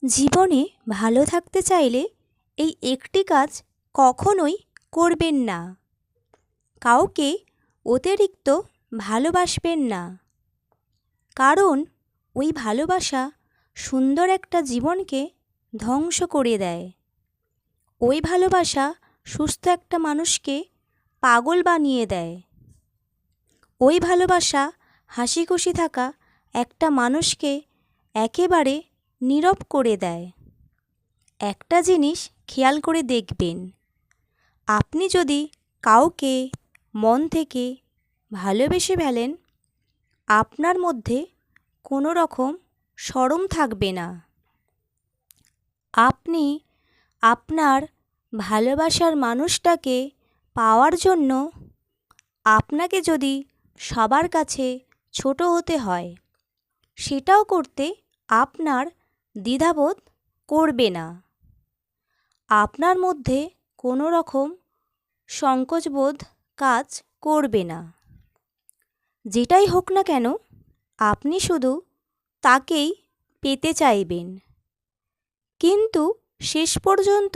জীবনে ভালো থাকতে চাইলে এই একটি কাজ কখনোই করবেন না। কাউকে অতিরিক্ত ভালোবাসবেন না, কারণ ওই ভালোবাসা সুন্দর একটা জীবনকে ধ্বংস করে দেয়। ওই ভালোবাসা সুস্থ একটা মানুষকে পাগল বানিয়ে দেয়। ওই ভালোবাসা হাসি খুশি থাকা একটা মানুষকে একেবারে নীরব করে দেয়। একটা জিনিস খেয়াল করে দেখবেন, আপনি যদি কাউকে মন থেকে ভালোবেসে ফেলেন, আপনার মধ্যে কোনো রকম শরম থাকবে না। আপনি আপনার ভালোবাসার মানুষটাকে পাওয়ার জন্য আপনাকে যদি সবার কাছে ছোট হতে হয়, সেটাও করতে আপনার দ্বিধাবোধ করবে না। আপনার মধ্যে কোনো রকম সংকোচবোধ কাজ করবে না। যেটাই হোক না কেন, আপনি শুধু তাকেই পেতে চাইবেন, কিন্তু শেষ পর্যন্ত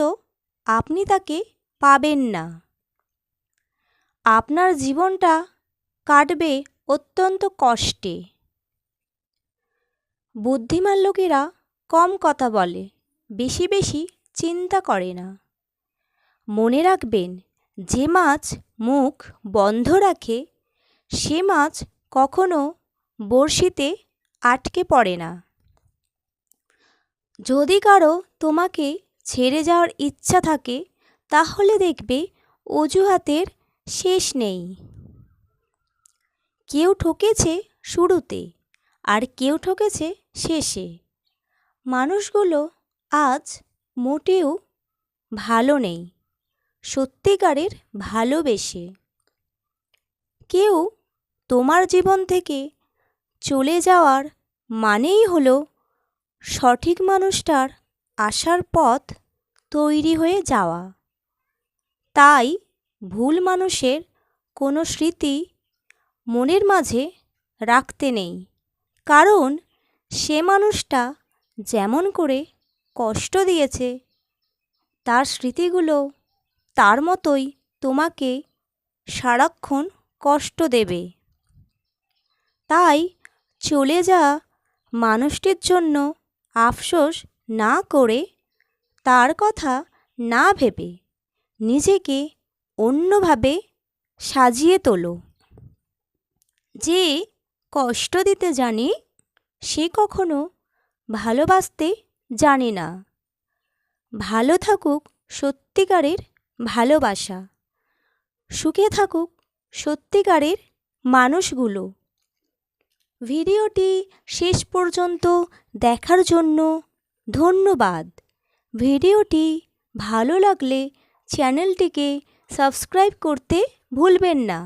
আপনি তাকে পাবেন না। আপনার জীবনটা কাটবে অত্যন্ত কষ্টে। বুদ্ধিমান লোকেরা কম কথা বলে, বেশি বেশি চিন্তা করে না। মনে রাখবেন, যে মাছ মুখ বন্ধ রাখে সে মাছ কখনো বড়শিতে আটকে পড়ে না। যদি কারো তোমাকে ছেড়ে যাওয়ার ইচ্ছা থাকে, তাহলে দেখবে অজুহাতের শেষ নেই। কেউ ঠকেছে শুরুতে, আর কেউ ঠকেছে শেষে। মানুষগুলো আজ মোটেও ভালো নেই সত্যিকারের ভালোবেসে। কেউ তোমার জীবন থেকে চলে যাওয়ার মানেই হলো সঠিক মানুষটার আসার পথ তৈরি হয়ে যাওয়া। তাই ভুল মানুষের কোনো স্মৃতি মনের মাঝে রাখতে নেই, কারণ সে মানুষটা যেমন করে কষ্ট দিয়েছে, তার স্মৃতিগুলো তার মতোই তোমাকে সারাক্ষণ কষ্ট দেবে। তাই চলে যাওয়া মানুষটির জন্য আফসোস না করে, তার কথা না ভেবে নিজেকে অন্যভাবে সাজিয়ে তোলো। যে কষ্ট দিতে জানে সে কখনো ভালোবাসতে জানে না। ভালো থাকুক সত্যিকারের ভালোবাসা, সুখে থাকুক সত্যিকারের মানুষগুলো। ভিডিওটি শেষ পর্যন্ত দেখার জন্য ধন্যবাদ। ভিডিওটি ভালো লাগলে চ্যানেলটিকে সাবস্ক্রাইব করতে ভুলবেন না।